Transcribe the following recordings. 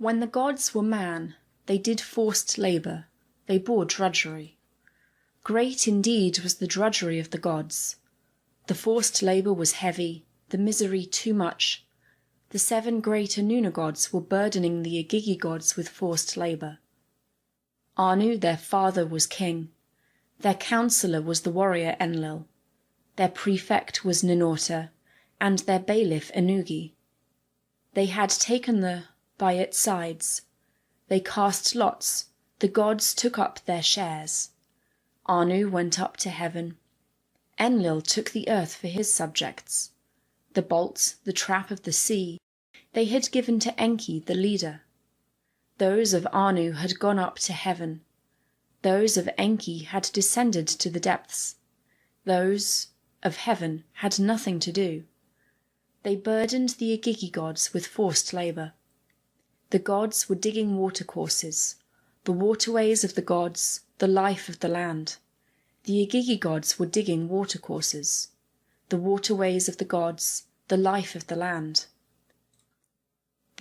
When the gods were man, they did forced labour, they bore drudgery. Great indeed was the drudgery of the gods. The forced labour was heavy, the misery too much. The 7 great Anuna gods were burdening the 𝒀⎭ gods with forced labour. Anu, their father, was king. Their counsellor was the warrior Enlil. Their prefect was Ninurta, and their bailiff Ennugi. They had taken by its sides. They cast lots, the gods took up their shares. Anu went up to heaven. Enlil took the earth for his subjects. The bolt, the trap of the sea, they had given to Enki, the leader. Those of Anu had gone up to heaven. Those of Enki had descended to the depths. Those of heaven had nothing to do. They burdened the 𝒀⎭ gods with forced labour. The gods were digging watercourses, the waterways of the gods, the life of the land. The 𝒀⎭ gods were digging watercourses, the waterways of the gods, the life of the land.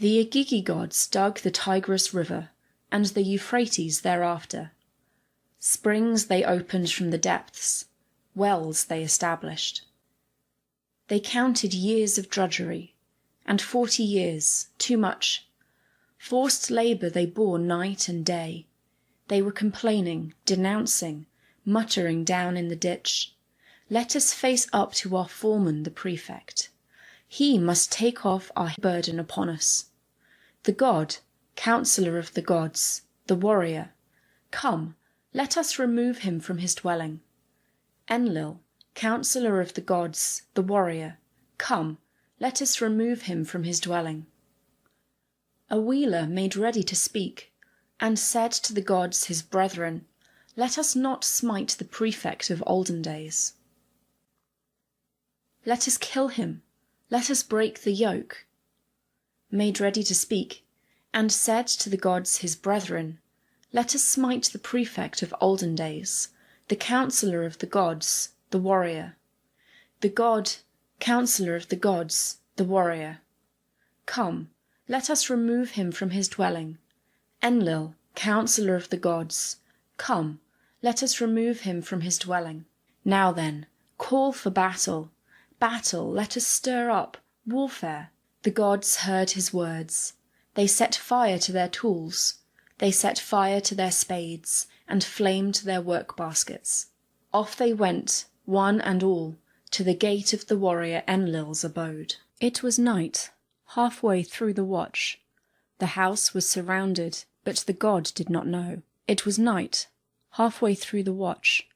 The 𝒀⎭ gods dug the Tigris River and the Euphrates thereafter. Springs they opened from the depths, wells they established. They counted years of drudgery, and 40 years, too much. Forced labour they bore night and day. They were complaining, denouncing, muttering down in the ditch. Let us face up to our foreman, the prefect. He must take off our burden upon us. The god, counsellor of the gods, the warrior, come, let us remove him from his dwelling. Enlil, counsellor of the gods, the warrior, come, let us remove him from his dwelling. A wheeler made ready to speak, and said to the gods his brethren, let us not smite the prefect of olden days. Let us kill him, let us break the yoke. Made ready to speak, and said to the gods his brethren, let us smite the prefect of olden days, the counsellor of the gods, the warrior. The god, counsellor of the gods, the warrior. Come, let us remove him from his dwelling. Enlil, counsellor of the gods, come, let us remove him from his dwelling. Now then, call for battle. Battle, let us stir up, warfare. The gods heard his words. They set fire to their tools. They set fire to their spades, and flame to their work baskets. Off they went, one and all, to the gate of the warrior Enlil's abode. It was night, halfway through the watch. The house was surrounded, but the god did not know. It was night, halfway through the watch.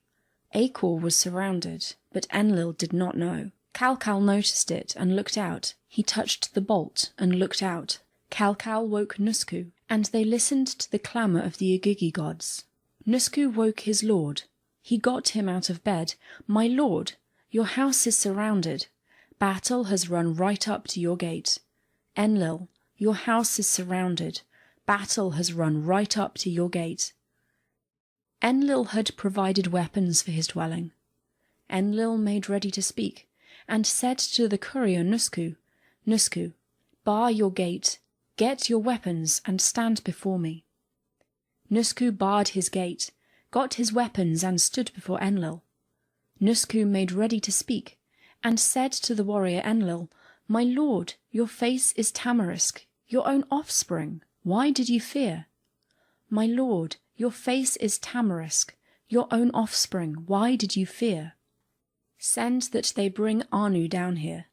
Acor was surrounded, but Enlil did not know. Kalkal noticed it and looked out. He touched the bolt and looked out. Kalkal woke Nusku, and they listened to the clamour of the 𝒀⎭ gods. Nusku woke his lord. He got him out of bed. My lord, your house is surrounded. Battle has run right up to your gate. Enlil, your house is surrounded. Battle has run right up to your gate. Enlil had provided weapons for his dwelling. Enlil made ready to speak, and said to the courier Nusku, Nusku, bar your gate, get your weapons, and stand before me. Nusku barred his gate, got his weapons, and stood before Enlil. Nusku made ready to speak, and said to the warrior Enlil, My lord, your face is tamarisk, your own offspring. Why did you fear? My lord, your face is tamarisk, your own offspring. Why did you fear? Send that they bring Anu down here,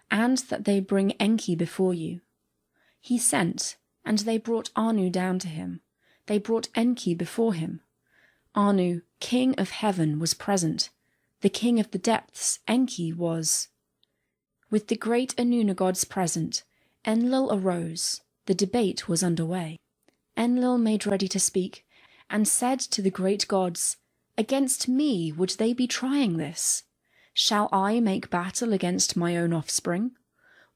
and that they bring Enki before you. He sent, and they brought Anu down to him. They brought Enki before him. Anu, king of heaven, was present. The king of the depths, Enki, was. With the great Anuna gods present, Enlil arose. The debate was underway. Enlil made ready to speak, and said to the great gods, Against me would they be trying this? Shall I make battle against my own offspring?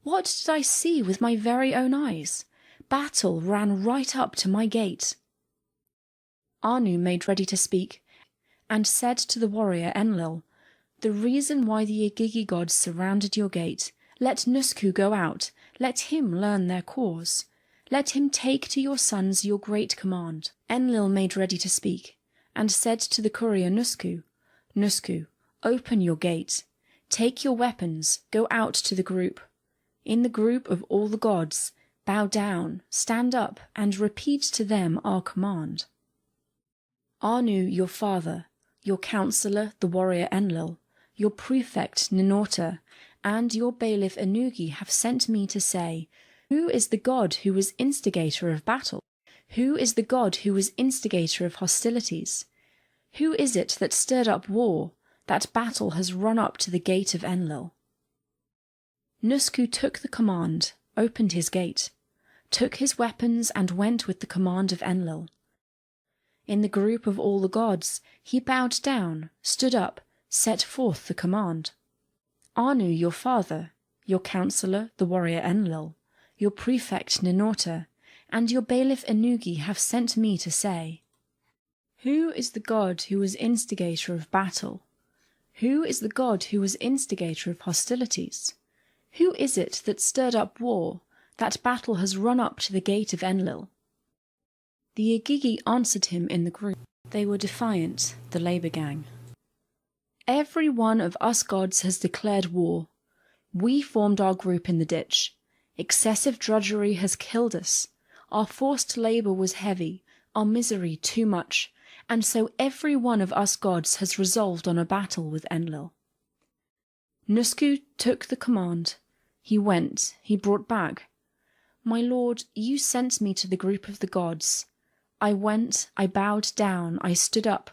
What did I see with my very own eyes? Battle ran right up to my gate. Anu made ready to speak, and said to the warrior Enlil, The reason why the 𝒀⎭ gods surrounded your gate, let Nusku go out, let him learn their cause. Let him take to your sons your great command. Enlil made ready to speak, and said to the courier 𝀨, 𝀨, open your gate. Take your weapons, go out to the group. In the group of all the gods, bow down, stand up, and repeat to them our command. Anu, your father, your counselor, the warrior Enlil, your prefect Ninurta, and your bailiff Ennugi have sent me to say, who is the god who was instigator of battle? Who is the god who was instigator of hostilities? Who is it that stirred up war? That battle has run up to the gate of Enlil. 𝀨 took the command, opened his gate, took his weapons, and went with the command of Enlil. In the group of all the gods, he bowed down, stood up, set forth the command. Anu, your father, your counselor, the warrior Enlil, your prefect Ninurta, and your bailiff Ennugi have sent me to say, who is the god who was instigator of battle? Who is the god who was instigator of hostilities? Who is it that stirred up war? That battle has run up to the gate of Enlil. The 𝀭 answered him in the group. They were defiant, the labour gang. Every one of us gods has declared war. We formed our group in the ditch. Excessive drudgery has killed us. Our forced labour was heavy, our misery too much, and so every one of us gods has resolved on a battle with Enlil. 𝀨 took the command. He went, he brought back. My lord, you sent me to the group of the gods. I went, I bowed down, I stood up.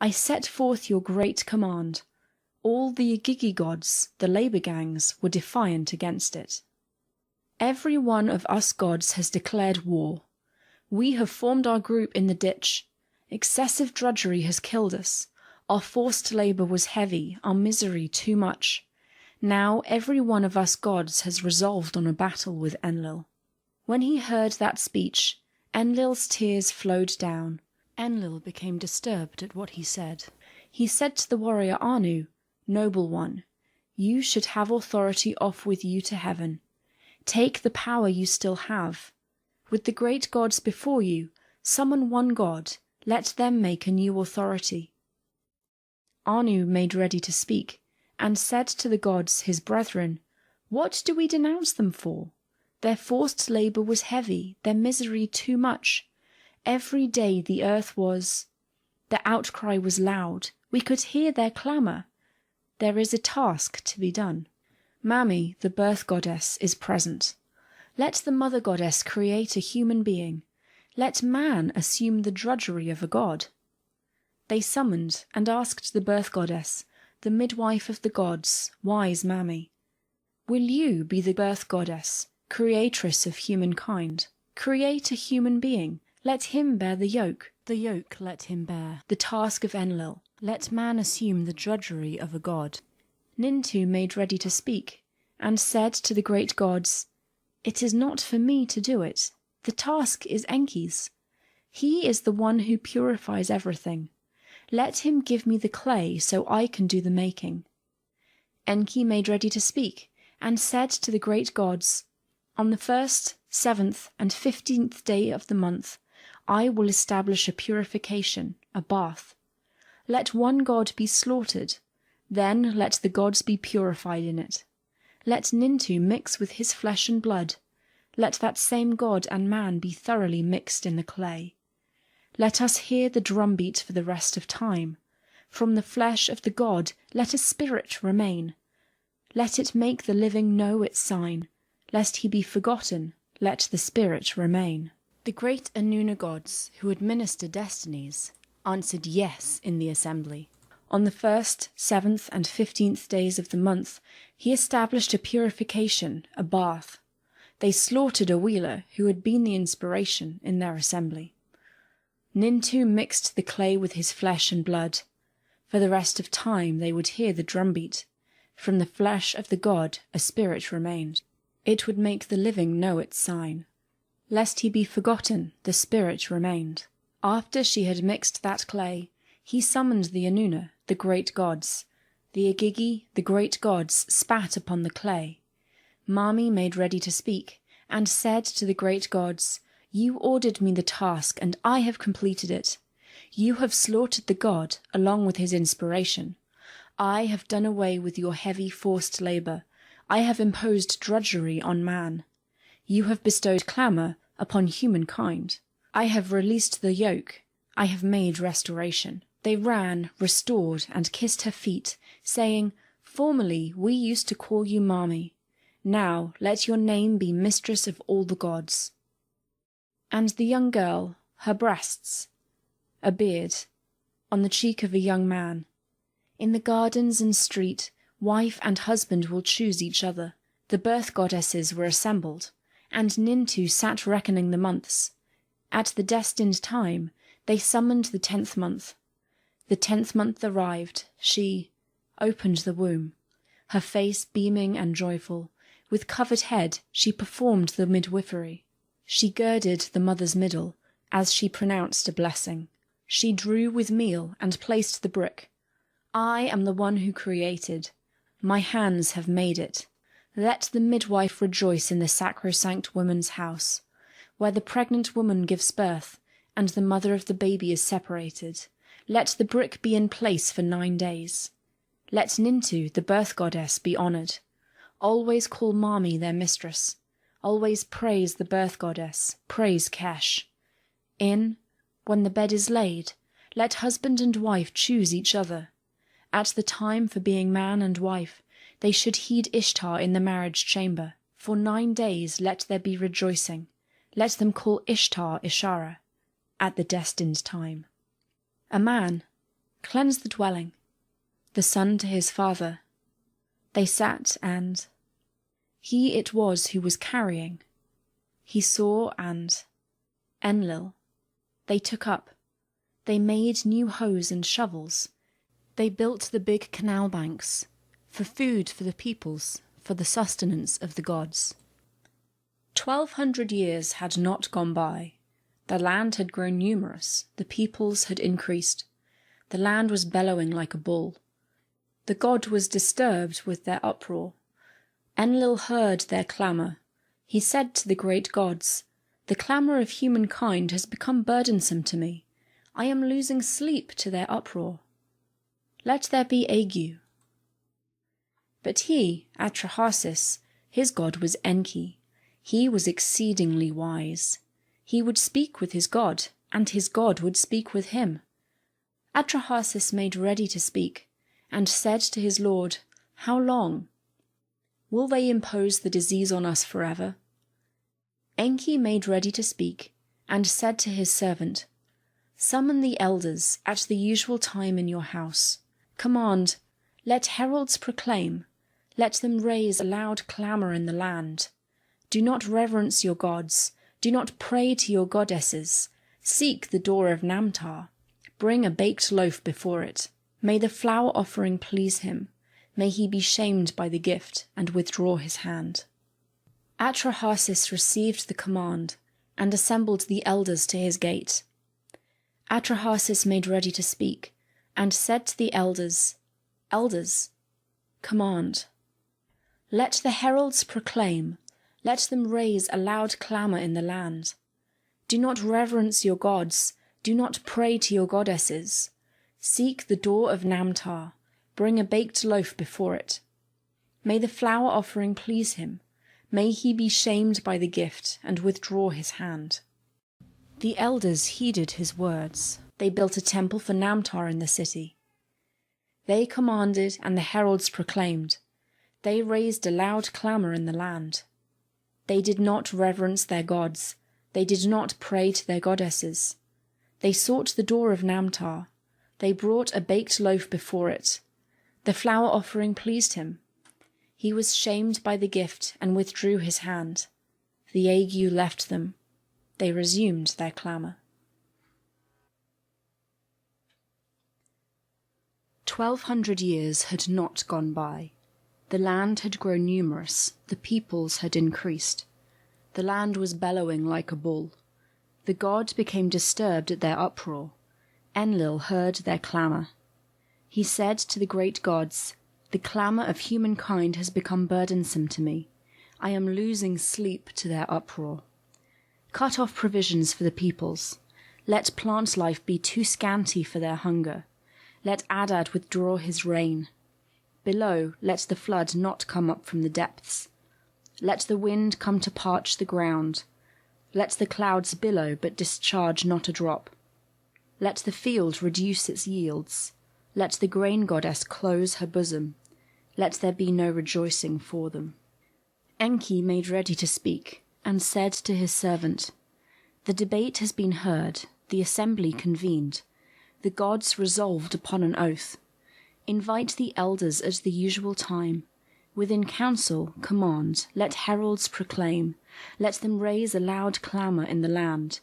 I set forth your great command. All the 𝀭 gods, the labour gangs, were defiant against it. Every one of us gods has declared war. We have formed our group in the ditch. Excessive drudgery has killed us. Our forced labour was heavy, our misery too much. Now every one of us gods has resolved on a battle with Enlil. When he heard that speech, Enlil's tears flowed down. Enlil became disturbed at what he said. He said to the warrior Anu, noble one, you should have authority off with you to heaven. Take the power you still have. With the great gods before you, summon one god, let them make a new authority. Anu made ready to speak, and said to the gods, his brethren, what do we denounce them for? Their forced labour was heavy, their misery too much. Every day the earth was... Their outcry was loud. We could hear their clamour. There is a task to be done. Mami, the birth goddess, is present. Let the mother goddess create a human being. Let man assume the drudgery of a god. They summoned and asked the birth goddess, the midwife of the gods, wise Mami, will you be the birth goddess, creatress of humankind? Create a human being. Let him bear the yoke let him bear. The task of Enlil. Let man assume the drudgery of a god. Nintu made ready to speak, and said to the great gods, it is not for me to do it. The task is Enki's. He is the one who purifies everything. Let him give me the clay so I can do the making. Enki made ready to speak, and said to the great gods, on the 1st, 7th, and 15th day of the month, I will establish a purification, a bath. Let one god be slaughtered, then let the gods be purified in it. Let Nintu mix with his flesh and blood. Let that same god and man be thoroughly mixed in the clay. Let us hear the drumbeat for the rest of time. From the flesh of the god let a spirit remain. Let it make the living know its sign. Lest he be forgotten, let the spirit remain. The great Anuna gods, who administer destinies, answered yes in the assembly. On the 1st, 7th, and 15th days of the month, he established a purification, a bath. They slaughtered a wheeler who had been the inspiration in their assembly. Nintu mixed the clay with his flesh and blood. For the rest of time they would hear the drumbeat. From the flesh of the god a spirit remained. It would make the living know its sign. Lest he be forgotten, the spirit remained. After she had mixed that clay, he summoned the Anuna, the great gods. The 𝀭, the great gods, spat upon the clay. Mami made ready to speak, and said to the great gods, "You ordered me the task, and I have completed it. You have slaughtered the god along with his inspiration. I have done away with your heavy forced labor. I have imposed drudgery on man. You have bestowed clamor upon humankind. I have released the yoke. I have made restoration." They ran, restored, and kissed her feet, saying, "Formerly we used to call you Mami. Now let your name be mistress of all the gods." And the young girl, her breasts, a beard, on the cheek of a young man. In the gardens and street, wife and husband will choose each other. The birth goddesses were assembled, and Nintu sat reckoning the months. At the destined time, they summoned the 10th month. The 10th month arrived. She opened the womb, her face beaming and joyful. With covered head, she performed the midwifery. She girded the mother's middle, as she pronounced a blessing. She drew with meal and placed the brick. "I am the one who created. My hands have made it. Let the midwife rejoice in the sacrosanct woman's house, where the pregnant woman gives birth, and the mother of the baby is separated. Let the brick be in place for 9 days. Let Nintu, the birth goddess, be honored. Always call Mami their mistress. Always praise the birth goddess, praise Kesh. When the bed is laid, let husband and wife choose each other. At the time for being man and wife, they should heed Ishtar in the marriage chamber. For 9 days let there be rejoicing. Let them call Ishtar Ishara, at the destined time. A man, cleanse the dwelling. The son to his father. They sat, and he it was who was carrying. He saw, and Enlil. They took up. They made new hoes and shovels. They built the big canal banks, for food for the peoples, for the sustenance of the gods. 1200 years had not gone by. The land had grown numerous, the peoples had increased. The land was bellowing like a bull. The god was disturbed with their uproar. Enlil heard their clamour. He said to the great gods, "The clamour of humankind has become burdensome to me. I am losing sleep to their uproar. Let there be ague." But he, Atrahasis, his god was Enki. He was exceedingly wise. He would speak with his god, and his god would speak with him. Atrahasis made ready to speak, and said to his lord, "How long? Will they impose the disease on us forever?" Enki made ready to speak, and said to his servant, "Summon the elders at the usual time in your house. Command, let heralds proclaim, let them raise a loud clamour in the land. Do not reverence your gods, do not pray to your goddesses. Seek the door of Namtar. Bring a baked loaf before it. May the flour offering please him. May he be shamed by the gift and withdraw his hand." Atrahasis received the command and assembled the elders to his gate. Atrahasis made ready to speak and said to the elders, "Elders, command. Let the heralds proclaim, let them raise a loud clamour in the land. Do not reverence your gods, do not pray to your goddesses. Seek the door of Namtar, bring a baked loaf before it. May the flour offering please him, may he be shamed by the gift and withdraw his hand." The elders heeded his words. They built a temple for Namtar in the city. They commanded and the heralds proclaimed. They raised a loud clamour in the land. They did not reverence their gods. They did not pray to their goddesses. They sought the door of Namtar. They brought a baked loaf before it. The flour offering pleased him. He was shamed by the gift and withdrew his hand. The ague left them. They resumed their clamour. 1200 years had not gone by. The land had grown numerous, the peoples had increased. The land was bellowing like a bull. The god became disturbed at their uproar. Enlil heard their clamour. He said to the great gods, "The clamour of humankind has become burdensome to me. I am losing sleep to their uproar. Cut off provisions for the peoples. Let plant life be too scanty for their hunger. Let Adad withdraw his rain. Below, let the flood not come up from the depths. Let the wind come to parch the ground. Let the clouds billow, but discharge not a drop. Let the field reduce its yields. Let the grain goddess close her bosom. Let there be no rejoicing for them. Enki made ready to speak, and said to his servant, The debate has been heard, the assembly convened. The gods resolved upon an oath. Invite the elders at the usual time. Within council, command, let heralds proclaim. Let them raise a loud clamour in the land.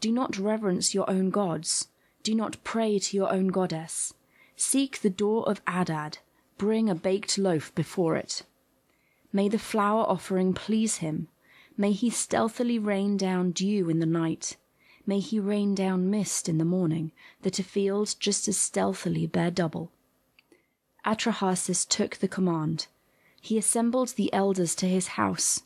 Do not reverence your own gods. Do not pray to your own goddess. Seek the door of Adad. Bring a baked loaf before it. May the flour offering please him. May he stealthily rain down dew in the night. May he rain down mist in the morning, that a field just as stealthily bear double. Atrahasis took the command. He assembled the elders to his house.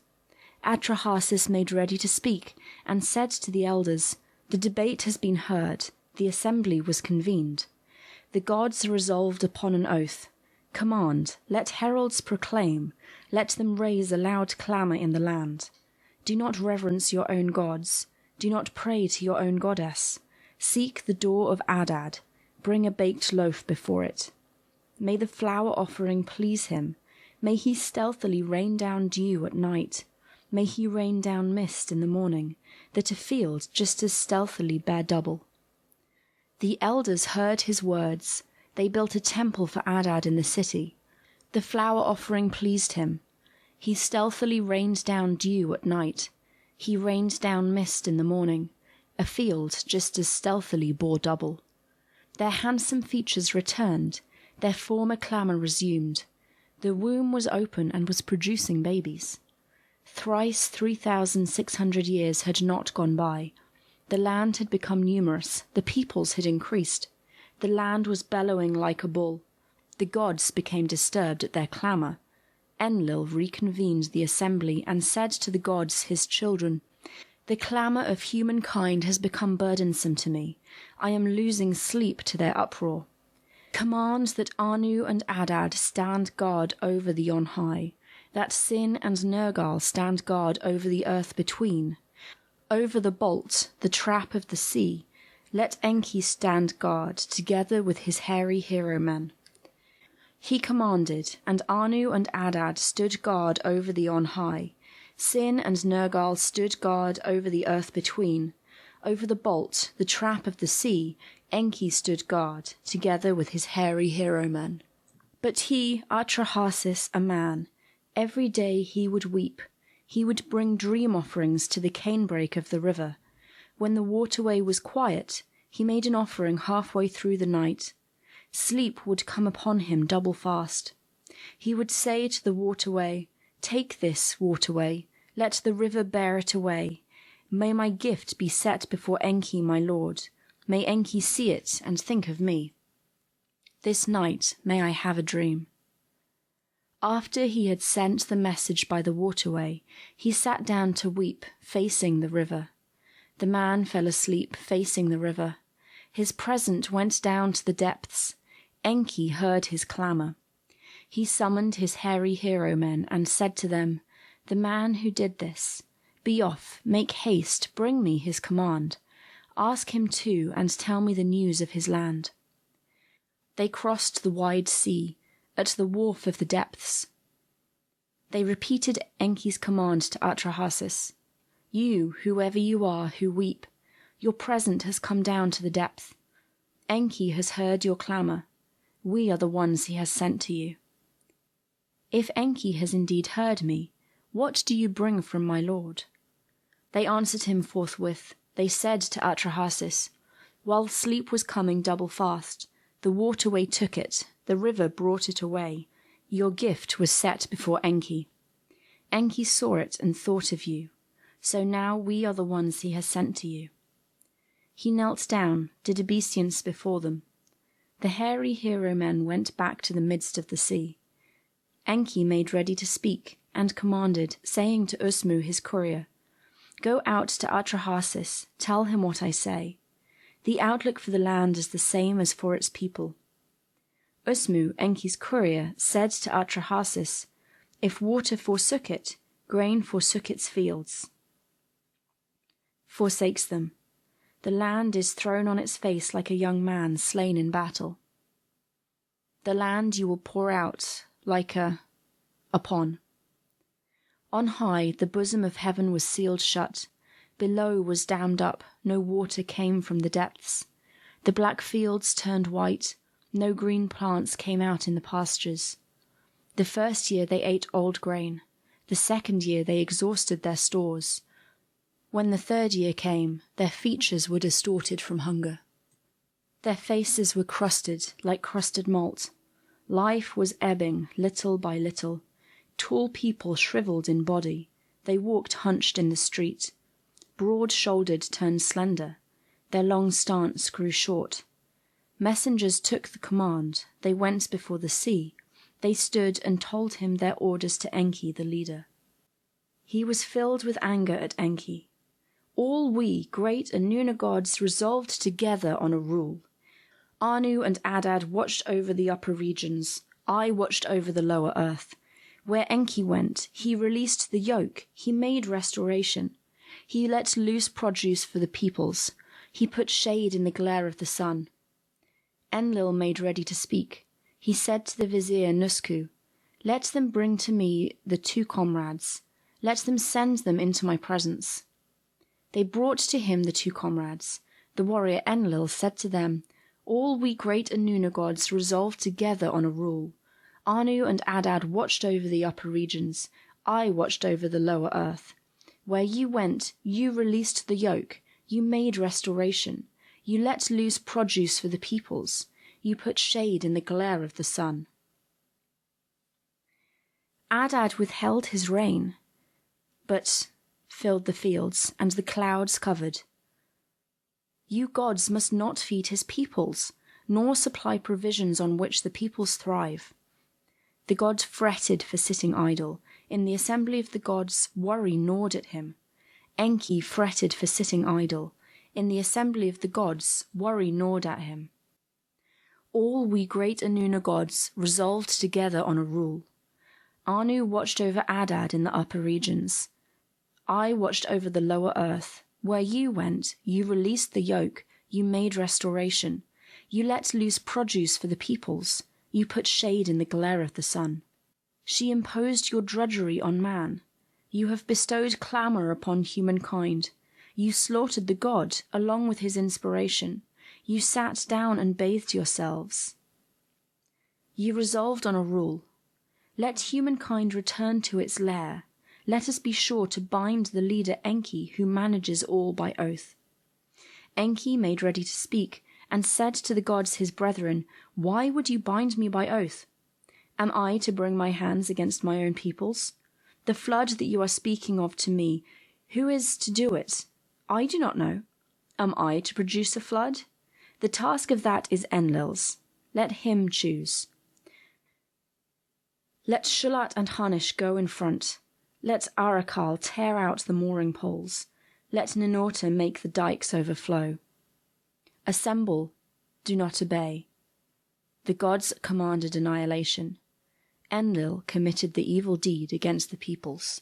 Atrahasis made ready to speak, and said to the elders, The debate has been heard, the assembly was convened. The gods resolved upon an oath. Command, let heralds proclaim, let them raise a loud clamour in the land. Do not reverence your own gods, do not pray to your own goddess. Seek the door of Adad, bring a baked loaf before it. May the flour offering please him. May he stealthily rain down dew at night. May he rain down mist in the morning, that a field just as stealthily bear double. The elders heard his words. They built a temple for Adad in the city. The flour offering pleased him. He stealthily rained down dew at night. He rained down mist in the morning. A field just as stealthily bore double. Their handsome features returned. Their former clamour resumed. The womb was open and was producing babies. Thrice 3,600 years had not gone by. The land had become numerous. The peoples had increased. The land was bellowing like a bull. The gods became disturbed at their clamour. Enlil reconvened the assembly and said to the gods, his children, The clamour of humankind has become burdensome to me. I am losing sleep to their uproar. Command that Anu and Adad stand guard over the on high, that Sin and Nergal stand guard over the earth between. Over the bolt, the trap of the sea, let Enki stand guard, together with his hairy hero men. He commanded, and Anu and Adad stood guard over the on high. Sin and Nergal stood guard over the earth between. Over the bolt, the trap of the sea, Enki stood guard, together with his hairy hero men. But he, Atrahasis, a man, every day he would weep. He would bring dream offerings to the canebrake of the river. When the waterway was quiet, he made an offering halfway through the night. Sleep would come upon him double fast. He would say to the waterway, Take this, waterway, let the river bear it away. May my gift be set before Enki, my lord. May Enki see it and think of me. This night may I have a dream. After he had sent the message by the waterway, he sat down to weep, facing the river. The man fell asleep, facing the river. His present went down to the depths. Enki heard his clamour. He summoned his hairy hero men and said to them, The man who did this, be off, make haste, bring me his command. Ask him too, and tell me the news of his land. They crossed the wide sea, at the wharf of the depths. They repeated Enki's command to Atrahasis. You, whoever you are, who weep, your present has come down to the depth. Enki has heard your clamour. We are the ones he has sent to you. If Enki has indeed heard me, what do you bring from my lord? They answered him forthwith. They said to Atrahasis, While sleep was coming double fast, the waterway took it, the river brought it away. Your gift was set before Enki. Enki saw it and thought of you. So now we are the ones he has sent to you. He knelt down, did obeisance before them. The hairy hero men went back to the midst of the sea. Enki made ready to speak, and commanded, saying to 𝀭Support his courier, "Go out to Atrahasis, tell him what I say. The outlook for the land is the same as for its people." 𝀭Support, Enki's courier, said to Atrahasis, "If water forsook it, grain forsook its fields, forsakes them. The land is thrown on its face like a young man slain in battle. The land you will pour out like upon. On high the bosom of heaven was sealed shut, below was dammed up, no water came from the depths. The black fields turned white, no green plants came out in the pastures. The first year they ate old grain, the second year they exhausted their stores. When the third year came, their features were distorted from hunger. Their faces were crusted like crusted malt. Life was ebbing little by little. Tall people shriveled in body. They walked hunched in the street. Broad-shouldered turned slender. Their long stance grew short. Messengers took the command. They went before the sea. They stood and told him their orders to Enki, the leader. He was filled with anger at Enki. All we, great 𝀭gods, resolved together on a rule. Anu and Adad watched over the upper regions. I watched over the lower earth. Where Enki went, he released the yoke. He made restoration. He let loose produce for the peoples. He put shade in the glare of the sun. Enlil made ready to speak. He said to the vizier 𝀭Support, "Let them bring to me the 2 comrades. Let them send them into my presence." They brought to him the 2 comrades. The warrior Enlil said to them, "All we great 𝀭gods resolved together on a rule. Anu and Adad watched over the upper regions. I watched over the lower earth. Where you went, you released the yoke. You made restoration. You let loose produce for the peoples. You put shade in the glare of the sun." Adad withheld his rain, but filled the fields, and the clouds covered. You gods must not feed his peoples, nor supply provisions on which the peoples thrive. The gods fretted for sitting idle. In the assembly of the gods, worry gnawed at him. Enki fretted for sitting idle. In the assembly of the gods, worry gnawed at him. All we great 𝀭gods resolved together on a rule. Anu watched over Adad in the upper regions. I watched over the lower earth. Where you went, you released the yoke. You made restoration. You let loose produce for the peoples. You put shade in the glare of the sun. She imposed your drudgery on man. You have bestowed clamor upon humankind. You slaughtered the god along with his inspiration. You sat down and bathed yourselves. You resolved on a rule. Let humankind return to its lair. Let us be sure to bind the leader Enki, who manages all by oath. Enki made ready to speak, and said to the gods his brethren, "Why would you bind me by oath? Am I to bring my hands against my own peoples? The flood that you are speaking of to me, who is to do it? I do not know. Am I to produce a flood? The task of that is Enlil's. Let him choose. Let Shulat and Hanish go in front. Let Arakal tear out the mooring poles. Let Ninurta make the dikes overflow. Assemble, do not obey." The gods commanded annihilation. Enlil committed the evil deed against the peoples.